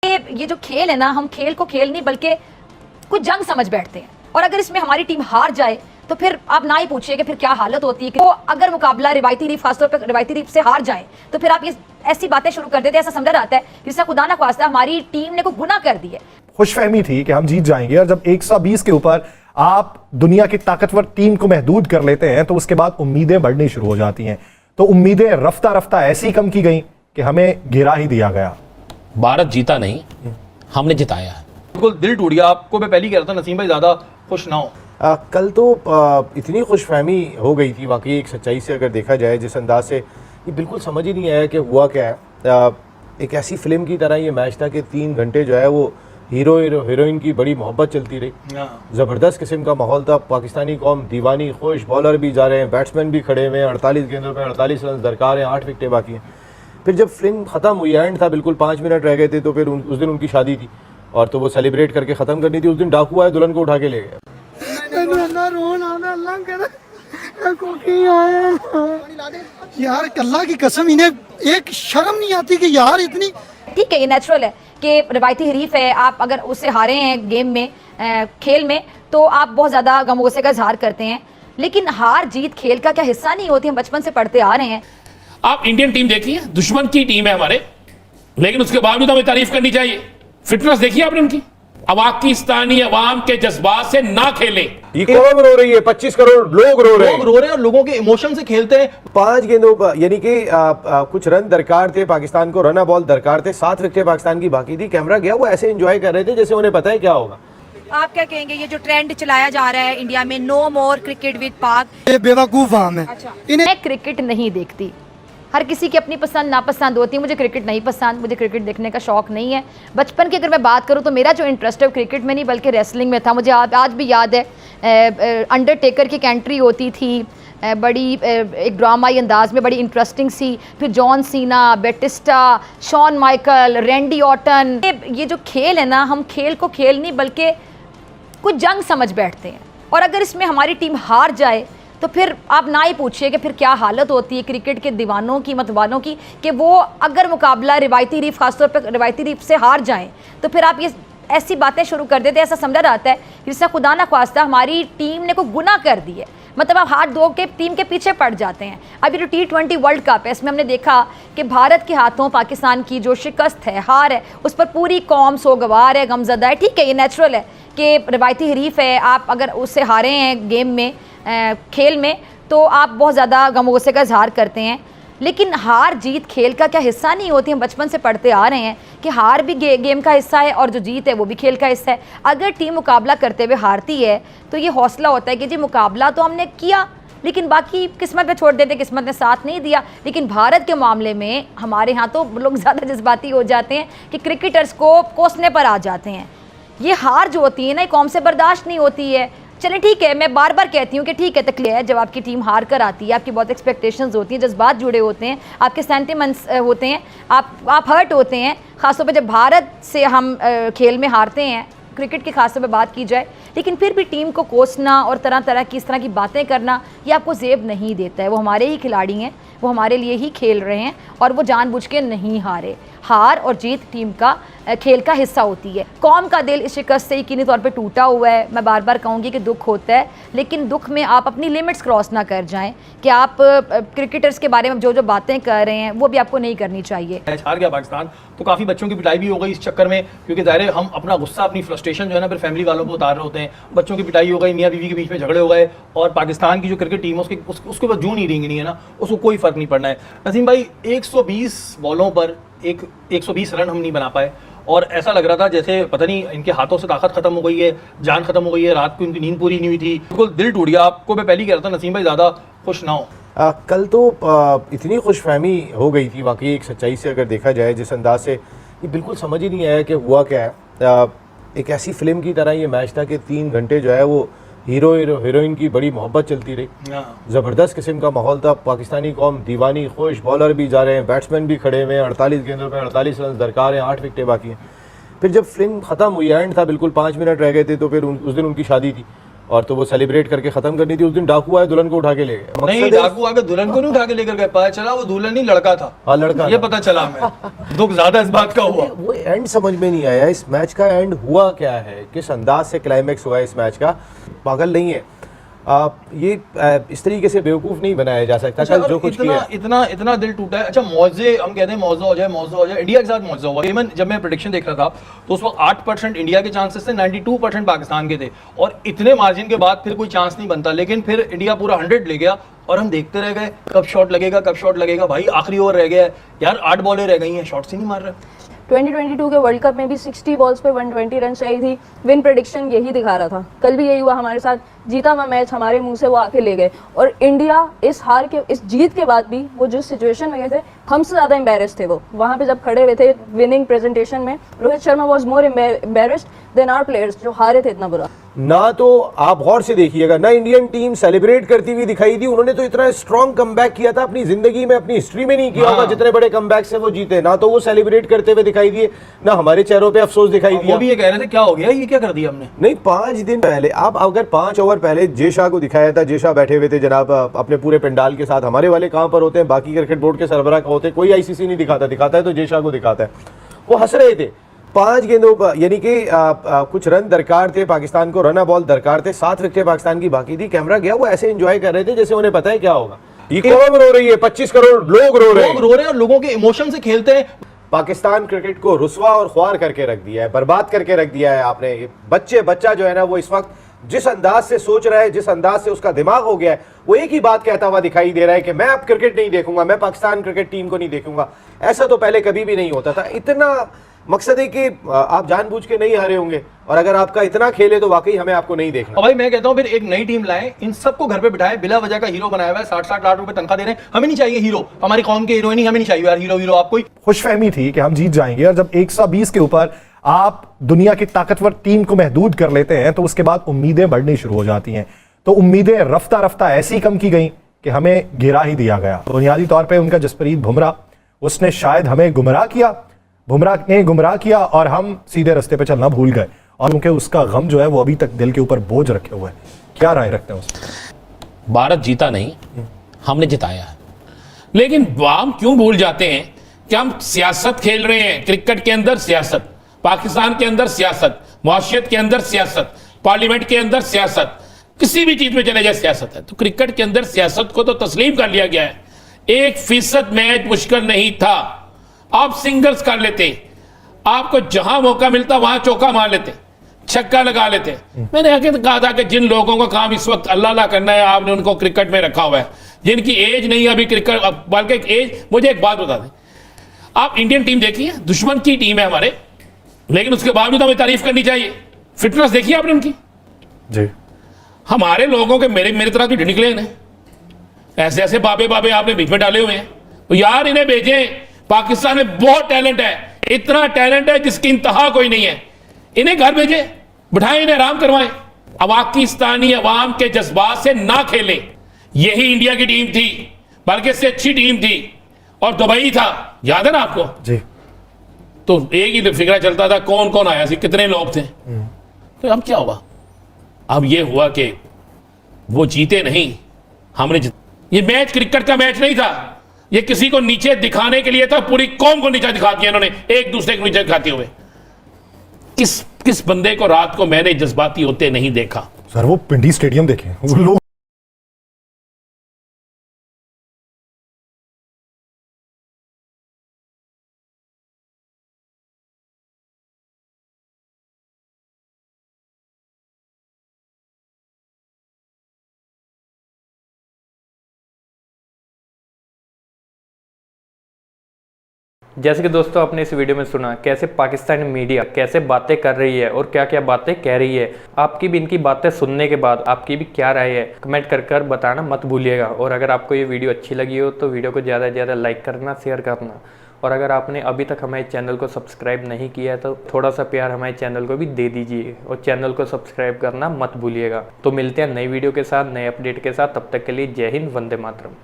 ये जो खेल है ना, हम खेल को खेल नहीं बल्कि कुछ जंग समझ बैठते हैं। और अगर इसमें हमारी टीम हार जाए तो फिर आप ना ही पूछिए कि फिर क्या हालत होती है। तो अगर मुकाबला रिवायती रीफ, खासतौर पर रिवायती रीफ से हार जाए तो फिर आप ये ऐसी बातें शुरू कर देते हैं, ऐसा समझा जाता है जिससे खुदा ना ख्वास्ता हमारी टीम ने कोई गुनाह कर दी है। खुशफहमी थी कि हम जीत जाएंगे, और जब 120 के ऊपर आप दुनिया की ताकतवर टीम को महदूद कर लेते हैं तो उसके बाद उम्मीदें बढ़नी शुरू हो जाती हैं। तो उम्मीदें रफ्ता रफ्ता ऐसी कम की गई कि हमें गिरा ही दिया गया। भारत जीता नहीं, हमने जिताया है। बिल्कुल दिल टूट गया। आपको मैं पहले कह रहा था नसीम भाई ज्यादा खुश ना हो। कल तो इतनी खुशफहमी हो गई थी वाकई, एक सच्चाई से अगर देखा जाए जिस अंदाज से, ये बिल्कुल समझ ही नहीं आया कि हुआ क्या है। एक ऐसी फिल्म की तरह ये मैच था कि 3 घंटे जो है वो हीरो हीरोइन की बड़ी मोहब्बत चलती रही। ज़बरदस्त किस्म का माहौल था। पाकिस्तानी कौम दीवानी खुश, बॉलर भी जा रहे हैं, बैट्समैन भी खड़े हुए हैं, 48 गेंदों पर 48 रन दरकार हैं, 8 विकेटें बाकी हैं। फिर जब फिल्म ख़त्म हुई, एंड था, बिल्कुल 5 मिनट रह गए थे, तो फिर उस दिन उनकी शादी थी और तो वो सेलिब्रेट करके ख़त्म करनी थी। उस दिन डाकू आए, दुल्हन को उठा के ले गए। यार अल्लाह की कसम, इन्हें एक शर्म नहीं आती कि यार इतनी। ठीक है, ये नेचुरल है कि रिवायती हरीफ है, आप अगर उससे हारे हैं गेम में, खेल में, तो आप बहुत ज़्यादा गम गुस्से का इजहार करते हैं। लेकिन हार जीत खेल का क्या हिस्सा नहीं होती? हम बचपन से पढ़ते आ रहे हैं। आप इंडियन टीम देखिए, दुश्मन की टीम है हमारे, लेकिन उसके बावजूद हमें तारीफ करनी चाहिए। फिटनेस देखिए आपने उनकी। अब पाकिस्तानी अवाम के जज्बात से ना खेले। ये कौन रो रही है? 25 करोड़ लोग रो रहे हैं और लोगों के इमोशन से खेलते हैं। 5 गेंदों पर, यानी कि कुछ रन दरकार थे पाकिस्तान को, रन बॉल दरकार थे, 7 विकेटें पाकिस्तान की बाकी थी। कैमरा गया, वो ऐसे एंजॉय कर रहे थे जैसे उन्हें पता है क्या होगा। आप क्या कहेंगे, ये जो ट्रेंड चलाया जा रहा है इंडिया में, नो मोर क्रिकेट विद पाक, ये बेवकूफ आम है। मैं क्रिकेट नहीं देखती, हर किसी की अपनी पसंद नापसंद होती है। मुझे क्रिकेट नहीं पसंद, मुझे क्रिकेट देखने का शौक़ नहीं है। बचपन की अगर मैं बात करूं तो मेरा जो इंटरेस्ट है वो क्रिकेट में नहीं बल्कि रेसलिंग में था। मुझे आज भी याद है अंडरटेकर की एंट्री होती थी, बड़ी एक ड्रामाई अंदाज में, बड़ी इंटरेस्टिंग सी। फिर John Cena, Batista, Shawn Michael, Randy Orton. ये जो खेल है ना, हम खेल को खेल नहीं बल्कि कुछ जंग समझ बैठते हैं। और अगर इसमें हमारी टीम हार जाए तो फिर आप ना ही पूछिए कि फिर क्या हालत होती है क्रिकेट के दीवानों की, मतवालों की, कि वो अगर मुकाबला रिवायती रीफ, खासतौर पर रिवायती रीफ से हार जाएं तो फिर आप ये ऐसी बातें शुरू कर देते हैं, ऐसा समझा जाता है जिससे खुदा ना ख्वास्ता हमारी टीम ने कोई गुनाह कर दी है। मतलब आप हाथ धो के टीम के पीछे पड़ जाते हैं। अभी जो T20 वर्ल्ड कप है, इसमें हमने देखा कि भारत के हाथों पाकिस्तान की जो शिकस्त है, हार है, उस पर पूरी कौम सोगवार है, गमज़दा है। ठीक है, ये नेचुरल है कि रिवायती हरीफ है, आप अगर उससे हारे हैं गेम में, खेल में, तो आप बहुत ज़्यादा गम गुस्से का इजहार करते हैं। लेकिन हार जीत खेल का क्या हिस्सा नहीं होती? हम बचपन से पढ़ते आ रहे हैं कि हार भी गेम का हिस्सा है और जो जीत है वो भी खेल का हिस्सा है। अगर टीम मुकाबला करते हुए हारती है तो ये हौसला होता है कि जी मुकाबला तो हमने किया, लेकिन बाकी किस्मत पे छोड़ देते, किस्मत ने साथ नहीं दिया। लेकिन भारत के मामले में हमारे यहाँ तो लोग ज़्यादा जज्बाती हो जाते हैं कि क्रिकेटर्स को कोसने पर आ जाते हैं। ये हार जो होती है ना, कौम से बर्दाश्त नहीं होती है। चलें ठीक है, मैं बार बार कहती हूँ कि ठीक है, तकलीफ है जब आपकी टीम हार कर आती है, आपकी बहुत एक्सपेक्टेशंस होती हैं, जज्बात जुड़े होते हैं, आपके सेंटिमेंट्स होते हैं, आप हर्ट होते हैं। ख़ासतौर पे जब भारत से हम खेल में हारते हैं, क्रिकेट की खासतौर पे बात की जाए। लेकिन फिर भी टीम को कोसना और तरह तरह की इस तरह की बातें करना, ये आपको ज़ेब नहीं देता है। वो हमारे ही खिलाड़ी हैं, वो हमारे लिए ही खेल रहे हैं और वो जानबूझ के नहीं हारे। हार और जीत टीम का खेल का हिस्सा होती है। कौम का दिल इस शिकस्त से यकीनी तौर पे टूटा हुआ है। मैं बार बार कहूँगी कि दुख होता है, लेकिन दुख में आप अपनी लिमिट्स क्रॉस ना कर जाएं कि आप क्रिकेटर्स के बारे में जो जो बातें कर रहे हैं वो भी आपको नहीं करनी चाहिए। हार गया पाकिस्तान तो काफ़ी बच्चों की पिटाई भी हो गई इस चक्कर में, क्योंकि ज़ाहिर है हम अपना गुस्सा, अपनी फ्रस्ट्रेशन जो है ना फिर फैमिली वालों को उतार रहे होते हैं। बच्चों की पिटाई हो गई, मियाँ बीवी के बीच में झगड़े हो गए, और पाकिस्तान की जो क्रिकेट टीम है उसके ऊपर जूं नहीं रेंगनी है ना, उसको कोई फ़र्क नहीं पड़ना है। नसीम भाई, 120 बॉलों पर 120 रन हम नहीं बना पाए, और ऐसा लग रहा था जैसे पता नहीं इनके हाथों से ताकत खत्म हो गई है, जान खत्म हो गई है, रात को इनकी नींद पूरी नहीं हुई थी। बिल्कुल दिल टूट गया। आपको मैं पहले कह रहा था नसीम भाई ज्यादा खुश ना हो। कल तो इतनी खुशफहमी हो गई थी वाकई, एक सच्चाई से अगर देखा जाए जिस अंदाज से, ये बिल्कुल समझ ही नहीं आया कि हुआ क्या है। एक ऐसी फिल्म की तरह ये मैच था कि 3 घंटे जो है वो हीरो हीरोइन की बड़ी मोहब्बत चलती रही। ज़बरदस्त किस्म का माहौल था। पाकिस्तानी कौम दीवानी खुश, बॉलर भी जा रहे हैं, बैट्समैन भी खड़े हुए हैं, 48 गेंदों पर 48 रन दरकार हैं, 8 विकेटें बाकी हैं। फिर जब फिल्म ख़त्म हुई, एंड था, बिल्कुल 5 मिनट रह गए थे, तो फिर उस दिन उनकी शादी थी और तो वो सेलिब्रेट करके खत्म करनी थी। उस दिन डाकू आए, दुल्हन को उठा के ले गए। नहीं, मकसद है- डाकू आके दुल्हन को नहीं उठा के लेकर गए, पता चला वो दुल्हन नहीं लड़का था। हाँ, लड़का ये था। पता चला हमें। दुख ज्यादा इस बात का हुआ। वो एंड समझ में नहीं आया, इस मैच का एंड हुआ क्या है, किस अंदाज से क्लाइमैक्स हुआ है इस मैच का। पागल नहीं है इस तरीके से बेवकूफ नहीं बनाया जा सकता। अच्छा, कल जो कुछ इतना किया इतना इतना दिल टूटा है। अच्छा, मौजे हम कहते हैं मौजा हो जाए, इंडिया के साथ मौजा हुआ। इवन जब मैं प्रेडिक्शन देख रहा था तो उस वक्त 8% इंडिया के चांसेस थे, 92% पाकिस्तान के थे, और इतने मार्जिन के बाद फिर कोई चांस नहीं बनता। लेकिन फिर इंडिया पूरा 100 ले गया और हम देखते रह गए कब शॉट लगेगा। भाई आखिरी ओवर रह गया है यार, 8 बॉलें रह गई हैं, शॉट्स ही नहीं मार रहे। 2022 के वर्ल्ड कप में भी 60 बॉल्स पे 120 रन चाहिए थी। विन प्रेडिक्शन यही दिखा रहा था, कल भी यही हुआ हमारे साथ। जीता हुआ मैच हमारे मुंह से वो आके ले गए, और इंडिया इस जीत के बाद भी वो जिस सिचुएशन में गए थे, हमसे ज़्यादा एम्बेरस थे वो। वहाँ पे जब खड़े हुए थे विनिंग प्रेजेंटेशन में, Rohit Sharma was more embarrassed than our players जो हारे थे इतना बुरा। ना। तो आप गौर से देखिएगा ना, इंडियन टीम सेलिब्रेट करती हुई दिखाई दी। उन्होंने तो इतना स्ट्रॉन्ग कमबैक किया था अपनी जिंदगी में, अपनी हिस्ट्री में नहीं किया होगा जितने बड़े कमबैक से वो जीते। ना तो वो सेलिब्रेट करते हुए दिखाई दिए, ना हमारे चेहरों पे अफसोस दिखाई दिया। वो भी ये कह रहे थे क्या हो गया, ये क्या कर दिया हमने। नहीं, 5 दिन पहले आप अगर 5 ओवर पहले जे शाह को दिखाया था, जे शाह बैठे हुए थे जनाब अपने पूरे पंडाल के साथ। हमारे वाले कहाँ पर होते हैं, बाकी क्रिकेट बोर्ड के सरबराह का होते हैं, कोई आईसीसी नहीं दिखाता है तो जे शाह को दिखाता है। वो हंस रहे थे। 5 गेंदों पर यानी कि कुछ रन दरकार थे पाकिस्तान को, रन बॉल दरकार थे, 7 विकेटें पाकिस्तान की बाकी थी। कैमरा गया, वो ऐसे एंजॉय कर रहे थे जैसे उन्हें पता है क्या होगा। ये कौन रो रही है, 25 करोड़ लोग रो रहे हैं और लोगों के इमोशन से खेलते हैं। पाकिस्तान क्रिकेट को रुसवा और ख्वार करके रख दिया है, बर्बाद करके रख दिया है आपने। बच्चा जो है ना, वो इस वक्त जिस अंदाज से सोच रहा है, जिस अंदाज से उसका दिमाग हो गया है, वो एक ही बात कहता हुआ दिखाई दे रहा है कि मैं अब क्रिकेट नहीं देखूंगा, मैं पाकिस्तान क्रिकेट टीम को नहीं देखूंगा। ऐसा तो पहले कभी भी नहीं होता था। इतना मकसद है कि आप जानबूझ के नहीं हारे होंगे, और अगर आपका इतना खेल है तो वाकई हमें आपको नहीं देखना। और भाई मैं कहता हूं फिर एक नई टीम लाएं, इन सबको घर पे बिठाएं, बिला वजह का हीरो बनाया हुआ है, 60-60 लाख रुपए तनख्वाह दे रहे हैं। हमें नहीं चाहिए हीरो, हमारी कौम के हीरो नहीं, हमें नहीं चाहिए यार हीरो। आप कोई खुशफहमी थी कि हम जीत जाएंगे, और जब 120 के ऊपर आप दुनिया की ताकतवर टीम को महदूद कर लेते हैं तो उसके बाद उम्मीदें बढ़नी शुरू हो जाती हैं। तो उम्मीदें रफ्ता रफ्ता ऐसी कम की गई कि हमें गिरा ही दिया गया। बुनियादी तौर पे उनका जसप्रीत बुमराह, उसने शायद हमें गुमराह किया, बुमराह ने गुमराह किया, और हम सीधे रास्ते पे चलना भूल गए। और क्योंकि उसका गम जो है वो अभी तक दिल के ऊपर बोझ रखे हुए है। क्या राय रखते हैं उसमें? भारत जीता नहीं, हमने जिताया है। लेकिन हम क्यों भूल जाते हैं कि हम सियासत खेल रहे हैं। क्रिकेट के अंदर सियासत, पाकिस्तान के अंदर सियासत, मुआशियत के अंदर सियासत, पार्लियामेंट के अंदर सियासत, किसी भी चीज में चले जाए सियासत है। तो क्रिकेट के अंदर सियासत को तो तस्लीम कर लिया गया है। 1% मैच मुश्किल नहीं था, आप सिंगल्स कर लेते, आपको जहां मौका मिलता वहां चौका मार लेते, छक्का लगा लेते। मैंने आगे कहा था कि जिन लोगों का काम इस वक्त अल्लाह अल्लाह करना है, आपने उनको क्रिकेट में रखा हुआ है, जिनकी एज नहीं है अभी क्रिकेट, बल्कि एज। मुझे एक बात बता दें, आप इंडियन टीम देखिए, दुश्मन की टीम है हमारे, लेकिन उसके बावजूद हमें तारीफ करनी चाहिए। फिटनेस देखिए आपने उनकी। जी, हमारे लोगों के मेरे तरह भी निकले हैं, ऐसे ऐसे बाबे आपने बीच में डाले हुए हैं। तो यार इन्हें भेजें, पाकिस्तान में बहुत टैलेंट है, इतना टैलेंट है जिसकी इंतहा कोई नहीं है। इन्हें घर भेजें, बिठाएं, इन्हें आराम करवाएं। पाकिस्तानी अवाम के जज्बात से ना खेलें। यही इंडिया की टीम थी, बल्कि इससे अच्छी टीम थी, और दुबई था, याद है ना आपको जी। तो एक ही फिक्र चलता था कौन कौन आया, कितने लोग थे। तो अब क्या हुआ? अब ये हुआ कि वो जीते नहीं, हमने ये मैच क्रिकेट का मैच नहीं था, ये किसी को नीचे दिखाने के लिए था। पूरी कौम को नीचे दिखा दिया इन्होंने, एक दूसरे को नीचे दिखाते हुए। किस बंदे को रात को मैंने जज्बाती होते नहीं देखा। सर वो पिंडी स्टेडियम देखें, वो लोग जैसे कि दोस्तों आपने इस वीडियो में सुना कैसे पाकिस्तानी मीडिया कैसे बातें कर रही है और क्या क्या बातें कह रही है। आपकी भी इनकी बातें सुनने के बाद आपकी भी क्या राय है, कमेंट कर बताना मत भूलिएगा। और अगर आपको ये वीडियो अच्छी लगी हो तो वीडियो को ज़्यादा से ज़्यादा लाइक करना, शेयर करना। और अगर आपने अभी तक हमारे चैनल को सब्सक्राइब नहीं किया है तो थोड़ा सा प्यार हमारे चैनल को भी दे दीजिए, और चैनल को सब्सक्राइब करना मत भूलिएगा। तो मिलते हैं नई वीडियो के साथ, नए अपडेट के साथ। तब तक के लिए जय हिंद, वंदे मातरम।